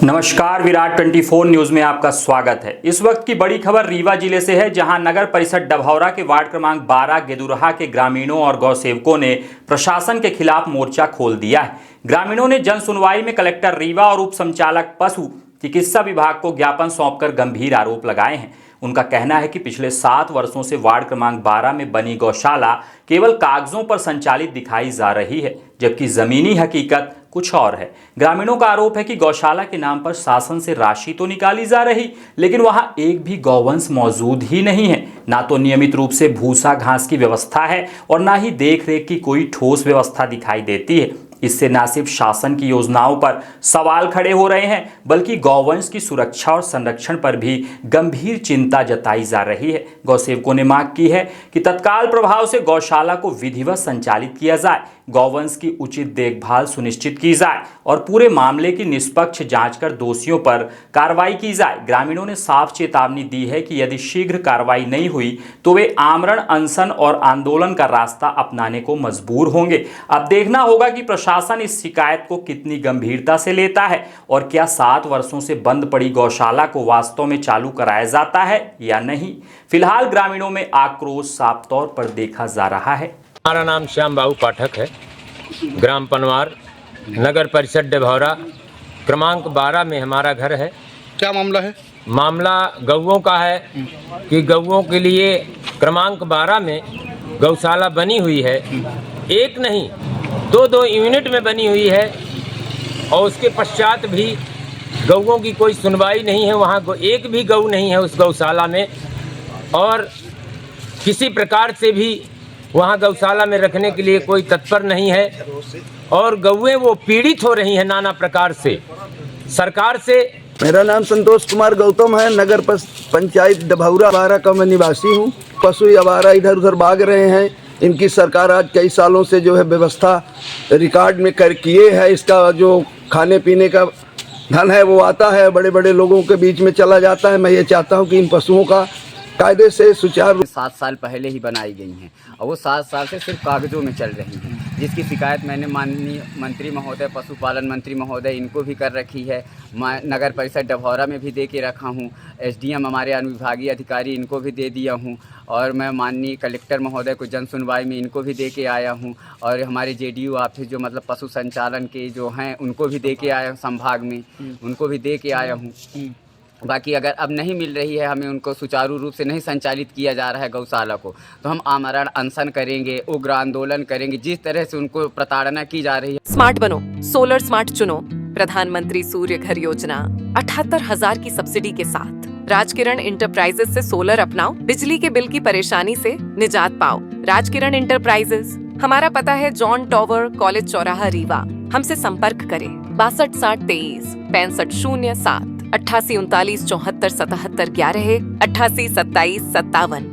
नमस्कार, विराट 24 न्यूज में आपका स्वागत है। इस वक्त की बड़ी खबर रीवा जिले से है, जहां नगर परिषद डभौरा के वार्ड क्रमांक 12 गेदुरहा के ग्रामीणों और गौसेवकों ने प्रशासन के खिलाफ मोर्चा खोल दिया है। ग्रामीणों ने जन सुनवाई में कलेक्टर रीवा और उप संचालक पशु चिकित्सा विभाग को ज्ञापन सौंपकर गंभीर आरोप लगाए हैं। उनका कहना है कि पिछले 7 वर्षों से वार्ड क्रमांक 12 में बनी गौशाला केवल कागजों पर संचालित दिखाई जा रही है, जबकि जमीनी हकीकत कुछ और है। ग्रामीणों का आरोप है कि गौशाला के नाम पर शासन से राशि तो निकाली जा रही, लेकिन वहां एक भी गौवंश मौजूद ही नहीं है। ना तो नियमित रूप से भूसा घास की व्यवस्था है और ना ही देखरेख की कोई ठोस व्यवस्था दिखाई देती है। इससे न सिर्फ शासन की योजनाओं पर सवाल खड़े हो रहे हैं, बल्कि गौवंश की सुरक्षा और संरक्षण पर भी गंभीर चिंता जताई जा रही है। गौसेवकों ने मांग की है कि तत्काल प्रभाव से गौशाला को विधिवत संचालित किया जाए, गौवंश की उचित देखभाल सुनिश्चित की जाए और पूरे मामले की निष्पक्ष जांच कर दोषियों पर कार्रवाई की जाए। ग्रामीणों ने साफ चेतावनी दी है कि यदि शीघ्र कार्रवाई नहीं हुई तो वे आमरण, अनशन और आंदोलन का रास्ता अपनाने को मजबूर होंगे। अब देखना होगा कि प्रशासन इस शिकायत को कितनी गंभीरता से लेता है और क्या 7 वर्षों से बंद पड़ी गौशाला को वास्तव में चालू कराया जाता है या नहीं। फिलहाल ग्रामीणों में आक्रोश साफ तौर पर देखा जा रहा है। हमारा नाम श्याम बाबू पाठक है, ग्राम पनवार, नगर परिषद डभौरा, क्रमांक 12 में हमारा घर है। क्या मामला है? मामला गौओं का है कि गौओं के लिए क्रमांक 12 में गौशाला बनी हुई है। एक नहीं, 2 यूनिट में बनी हुई है और उसके पश्चात भी गौओं की कोई सुनवाई नहीं है। वहाँ एक भी गौ नहीं है उस गौशाला में और किसी प्रकार से भी वहाँ गौशाला में रखने के लिए कोई तत्पर नहीं है और गौएं वो पीड़ित हो रही हैं नाना प्रकार से सरकार से। मेरा नाम संतोष कुमार गौतम है, नगर पंचायत डभौरा 12 का मैं निवासी हूँ। पशु आवारा इधर उधर भाग रहे हैं। इनकी सरकार आज कई सालों से जो है व्यवस्था रिकॉर्ड में कर किए है। इसका जो खाने पीने का धन है वो आता है, बड़े बड़े लोगों के बीच में चला जाता है। मैं ये चाहता हूँ कि इन पशुओं का कायदे से सुचारू 7 साल पहले ही बनाई गई हैं और वो 7 साल से सिर्फ कागज़ों में चल रही हैं, जिसकी शिकायत मैंने माननीय मंत्री महोदय, पशुपालन मंत्री महोदय, इनको भी कर रखी है। नगर परिषद डभौरा में भी दे के रखा हूँ। एसडीएम हमारे अनुविभागीय अधिकारी, इनको भी दे दिया हूँ और मैं माननीय कलेक्टर महोदय को जन सुनवाई में इनको भी दे के आया हूँ और हमारे जेडीयू ऑफिस जो मतलब पशु संचालन के जो हैं उनको भी दे के आया हूँ, संभाग में उनको भी दे के आया हूँ। बाकी अगर अब नहीं मिल रही है, हमें उनको सुचारू रूप से नहीं संचालित किया जा रहा है गौशाला को, तो हम आमरण अनशन करेंगे, उग्र आंदोलन करेंगे। जिस तरह से उनको प्रताड़ना की जा रही है। स्मार्ट बनो, सोलर स्मार्ट चुनो। प्रधानमंत्री सूर्य घर योजना 78,000 की सब्सिडी के साथ राजकिरण इंटरप्राइजेस से सोलर अपनाओ, बिजली के बिल की परेशानी से निजात पाओ। राजकिरण इंटरप्राइजेस, हमारा पता है जॉन टॉवर, कॉलेज चौराहा, रीवा। हमसे संपर्क करें 62 60 23 65 07 88 39 74 77 11 88 27 57।